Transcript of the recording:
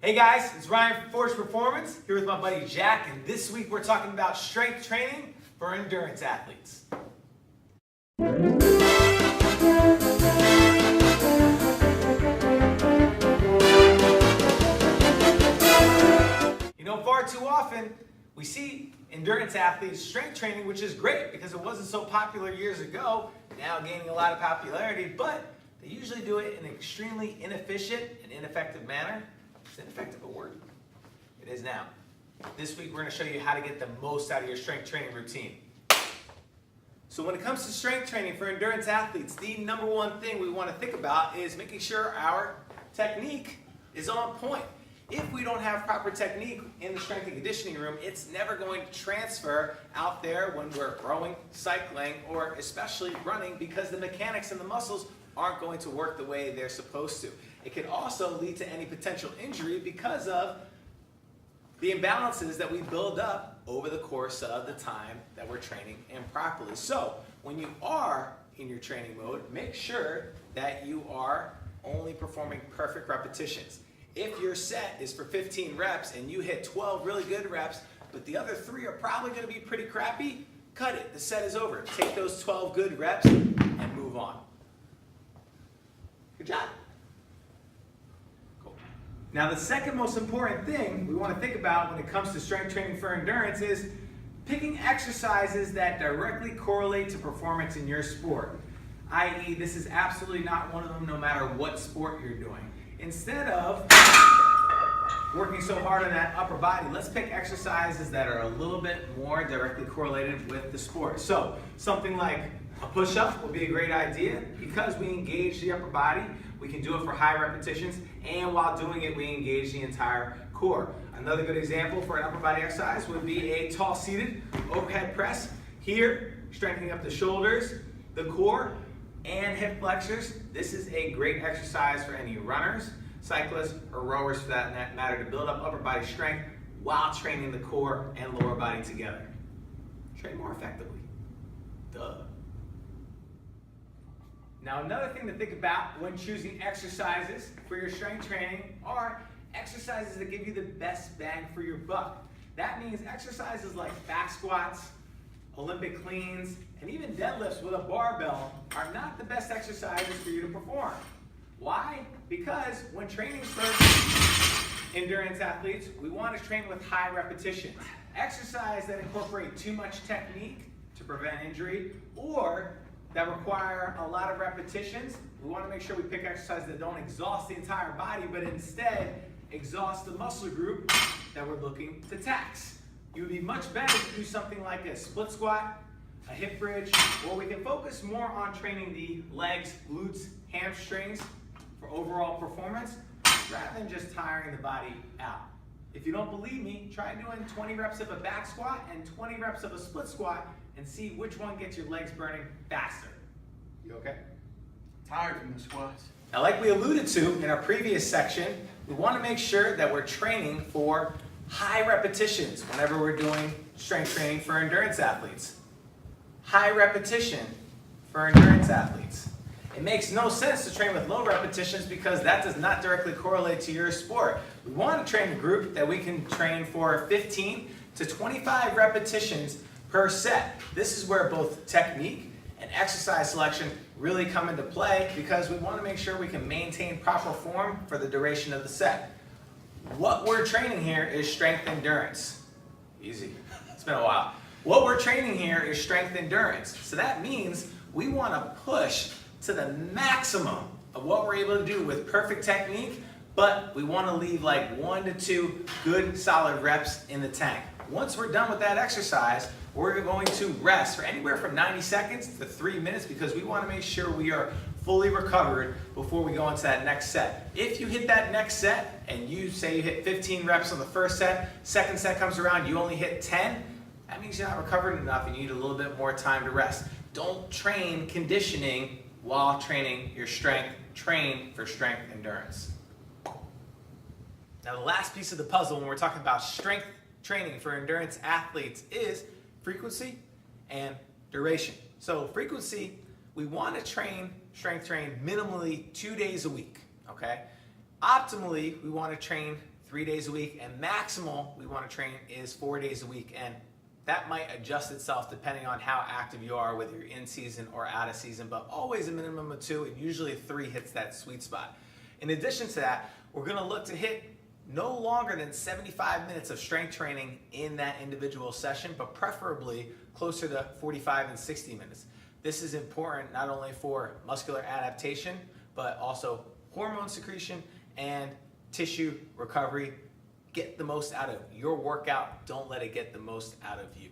Hey guys, it's Ryan from Forge Performance, here with my buddy Jack, and this week we're talking about strength training for endurance athletes. You know, far too often we see endurance athletes strength training, which is great because it wasn't so popular years ago, now gaining a lot of popularity, but they usually do it in an extremely inefficient and ineffective manner. Is ineffective a word? It is now. This week we're going to show you how to get the most out of your strength training routine. So when it comes to strength training for endurance athletes, the number one thing we want to think about is making sure our technique is on point. If we don't have proper technique in the strength and conditioning room, it's never going to transfer out there when we're rowing, cycling, or especially running, because the mechanics and the muscles aren't going to work the way they're supposed to. It can also lead to any potential injury because of the imbalances that we build up over the course of the time that we're training improperly. So when you are in your training mode, make sure that you are only performing perfect repetitions. If your set is for 15 reps and you hit 12 really good reps, but the other 3 are probably going to be pretty crappy, cut it. The set is over. Take those 12 good reps and move on. Good job. Cool. Now, the second most important thing we want to think about when it comes to strength training for endurance is picking exercises that directly correlate to performance in your sport. I.e., this is absolutely not one of them no matter what sport you're doing. Instead of working so hard on that upper body, let's pick exercises that are a little bit more directly correlated with the sport. So something like a push-up will be a great idea because we engage the upper body. We can do it for high repetitions, and while doing it, we engage the entire core. Another good example for an upper body exercise would be a tall seated overhead press. Here, strengthening up the shoulders, the core, and hip flexors. This is a great exercise for any runners, cyclists, or rowers for that matter to build up upper body strength while training the core and lower body together. Train more effectively. Duh. Now, another thing to think about when choosing exercises for your strength training are exercises that give you the best bang for your buck. That means exercises like back squats, Olympic cleans, and even deadlifts with a barbell are not the best exercises for you to perform. Why? Because when training for endurance athletes, we want to train with high repetitions. Exercises that incorporate too much technique to prevent injury or that require a lot of repetitions, we want to make sure we pick exercises that don't exhaust the entire body, but instead exhaust the muscle group that we're looking to tax. You would be much better to do something like a split squat, a hip bridge, or we can focus more on training the legs, glutes, hamstrings for overall performance rather than just tiring the body out. If you don't believe me, try doing 20 reps of a back squat and 20 reps of a split squat and see which one gets your legs burning faster. You okay? Tired from the squats. Now, like we alluded to in our previous section, we want to make sure that we're training for high repetitions whenever we're doing strength training for endurance athletes. High repetition for endurance athletes. It makes no sense to train with low repetitions because that does not directly correlate to your sport. We want to train a group that we can train for 15 to 25 repetitions per set. This is where both technique and exercise selection really come into play because we want to make sure we can maintain proper form for the duration of the set. What we're training here is strength endurance. Easy. It's been a while. What we're training here is strength endurance. So that means we want to push to the maximum of what we're able to do with perfect technique, but we want to leave like 1 to 2 good solid reps in the tank. Once we're done with that exercise, we're going to rest for anywhere from 90 seconds to 3 minutes because we want to make sure we are fully recovered before we go into that next set. If you hit that next set and you say you hit 15 reps on the first set, second set comes around, you only hit 10, that means you're not recovered enough and you need a little bit more time to rest. Don't train conditioning while training your strength. Train for strength endurance. Now, the last piece of the puzzle when we're talking about strength training for endurance athletes is frequency and duration. So frequency, we want to strength train minimally 2 days a week, okay? Optimally, we want to train 3 days a week, and maximal we want to train is 4 days a week. And that might adjust itself depending on how active you are, whether you're in season or out of season, but always a minimum of 2, and usually 3 hits that sweet spot. In addition to that, we're gonna look to hit no longer than 75 minutes of strength training in that individual session, but preferably closer to 45 and 60 minutes. This is important not only for muscular adaptation, but also hormone secretion and tissue recovery. Get the most out of your workout. Don't let it get the most out of you.